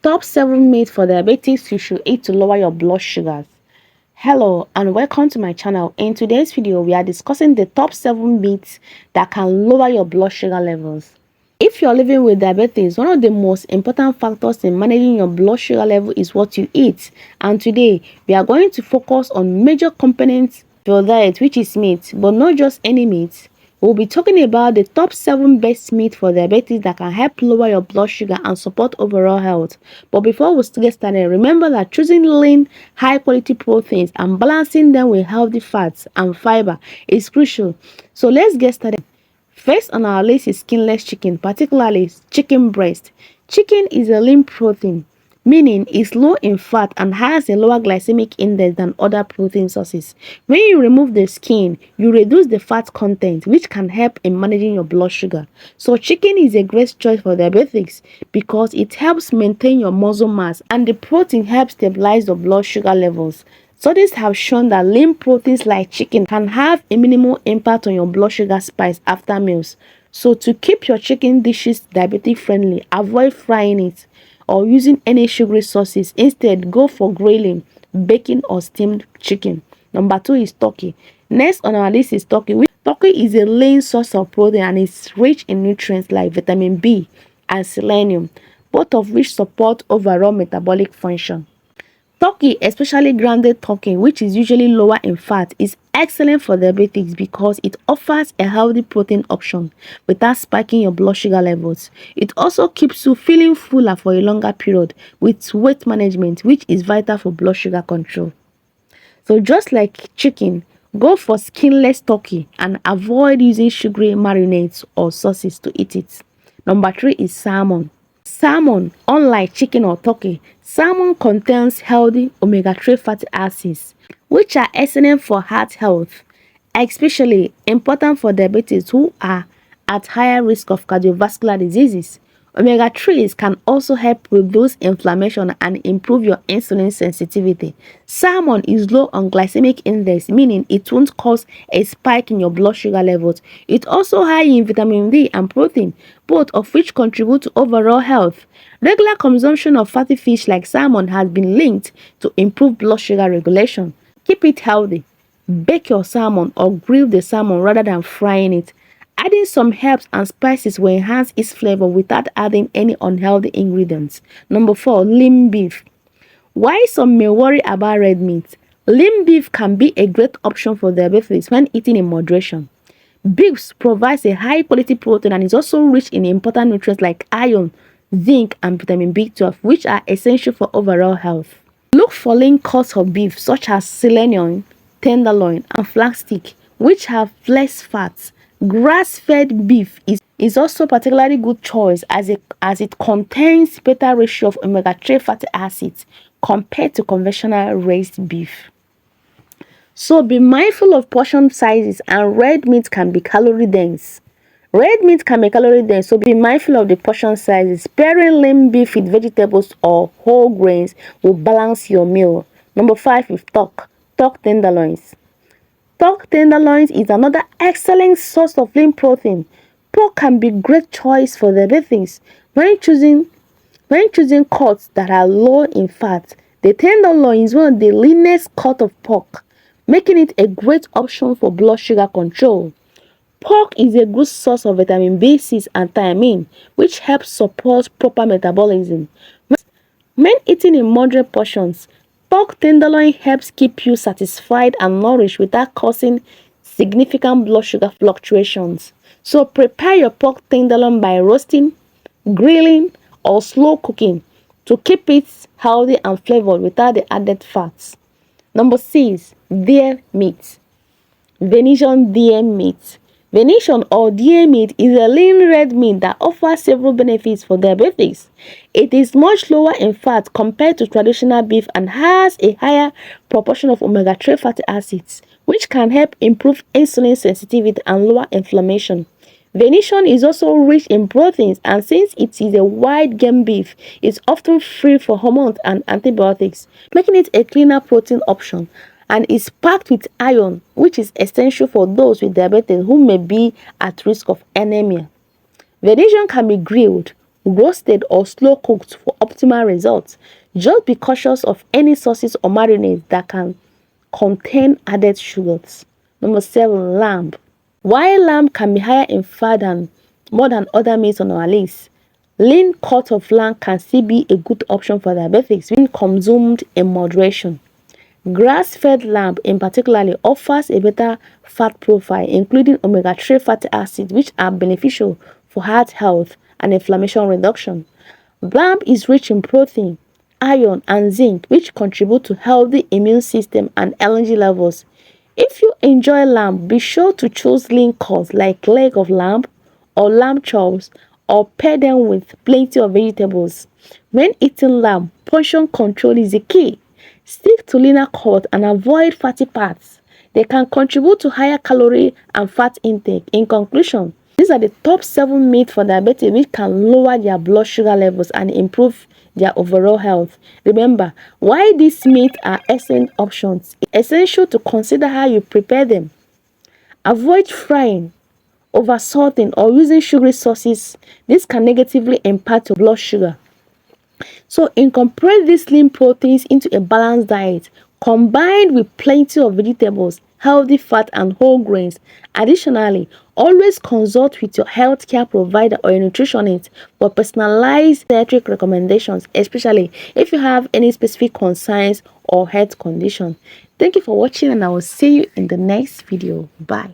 Top 7 meat for diabetics you should eat to lower your blood sugars. Hello and welcome to my channel. In today's video, we are discussing the top 7 meats that can lower your blood sugar levels. If you're living with diabetes, one of the most important factors in managing your blood sugar level is what you eat. And today, we are going to focus on major components of your diet, which is meat, but not just any meat. We'll be talking about the top 7 best meat for diabetes that can help lower your blood sugar and support overall health. But before we get started, remember that choosing lean, high quality proteins and balancing them with healthy fats and fiber is crucial. So let's get started. First on our list is skinless chicken, particularly chicken breast. Chicken is a lean protein, meaning it's low in fat and has a lower glycemic index than other protein sources. When you remove the skin, you reduce the fat content, which can help in managing your blood sugar. So chicken is a great choice for diabetics because it helps maintain your muscle mass and the protein helps stabilize your blood sugar levels. Studies have shown that lean proteins like chicken can have a minimal impact on your blood sugar spikes after meals. So to keep your chicken dishes diabetic friendly, avoid frying it or using any sugary sauces. Instead, go for grilling, baking or steamed chicken. Number 2 is turkey. Next on our list is turkey. Turkey is a lean source of protein and is rich in nutrients like vitamin B and selenium, both of which support overall metabolic function. Turkey, especially grounded turkey, which is usually lower in fat, is excellent for diabetics because it offers a healthy protein option without spiking your blood sugar levels. It also keeps you feeling fuller for a longer period with weight management, which is vital for blood sugar control. So just like chicken, go for skinless turkey and avoid using sugary marinades or sauces to eat it. Number 3 is salmon. Salmon, unlike chicken or turkey, salmon contains healthy omega-3 fatty acids, which are excellent for heart health, especially important for diabetics who are at higher risk of cardiovascular diseases. Omega-3s can also help reduce inflammation and improve your insulin sensitivity. Salmon is low on glycemic index, meaning it won't cause a spike in your blood sugar levels. It's also high in vitamin D and protein, both of which contribute to overall health. Regular consumption of fatty fish like salmon has been linked to improved blood sugar regulation. Keep it healthy. Bake your salmon or grill the salmon rather than frying it. Adding some herbs and spices will enhance its flavor without adding any unhealthy ingredients. Number 4, lean beef. Why some may worry about red meat? Lean beef can be a great option for diabetics when eaten in moderation. Beef provides a high quality protein and is also rich in important nutrients like iron, zinc, and vitamin B12, which are essential for overall health. Look for lean cuts of beef such as sirloin, tenderloin, and flank which have less fats. Grass-fed beef is also particularly good choice as it contains better ratio of omega-3 fatty acids compared to conventional raised beef. So be mindful of portion sizes, and red meat can be calorie dense. Red meat can be calorie dense, so be mindful of the portion sizes. Pairing lean beef with vegetables or whole grains will balance your meal. Number 5 is pork tenderloins. Pork tenderloins is another excellent source of lean protein. Pork can be a great choice for diabetics when choosing cuts that are low in fat. The tenderloin is one of the leanest cuts of pork, making it a great option for blood sugar control. Pork is a good source of vitamin B6 and thiamine, which helps support proper metabolism. When eaten in moderate portions, pork tenderloin helps keep you satisfied and nourished without causing significant blood sugar fluctuations. So prepare your pork tenderloin by roasting, grilling, or slow cooking to keep it healthy and flavored without the added fats. Number 6, deer meat. Venison deer meat. Venison or deer meat is a lean red meat that offers several benefits for diabetics. It is much lower in fat compared to traditional beef and has a higher proportion of omega-3 fatty acids, which can help improve insulin sensitivity and lower inflammation. Venison is also rich in proteins, and since it is a wild game beef, it's often free from hormones and antibiotics, making it a cleaner protein option, and is packed with iron, which is essential for those with diabetes who may be at risk of anemia. Venison can be grilled, roasted or slow cooked for optimal results. Just be cautious of any sauces or marinades that can contain added sugars. Number 7, lamb. While lamb can be higher in fat than more than other meats on our list, lean cut of lamb can still be a good option for diabetics when consumed in moderation. Grass-fed lamb in particular offers a better fat profile, including omega-3 fatty acids, which are beneficial for heart health and inflammation reduction. Lamb is rich in protein, iron, and zinc, which contribute to healthy immune system and energy levels. If you enjoy lamb, be sure to choose lean cuts like leg of lamb or lamb chops, or pair them with plenty of vegetables. When eating lamb, portion control is the key. Stick to leaner cuts and avoid fatty parts. They can contribute to higher calorie and fat intake. In conclusion, these are the top 7 meats for diabetes which can lower their blood sugar levels and improve their overall health. Remember, while these meats are excellent options, it's essential to consider how you prepare them. Avoid frying, over-salting, or using sugary sauces. This can negatively impact your blood sugar. So incorporate these lean proteins into a balanced diet, combined with plenty of vegetables, healthy fat, and whole grains. Additionally, always consult with your healthcare provider or a nutritionist for personalized dietary recommendations, especially if you have any specific concerns or health condition. Thank you for watching, and I will see you in the next video. Bye.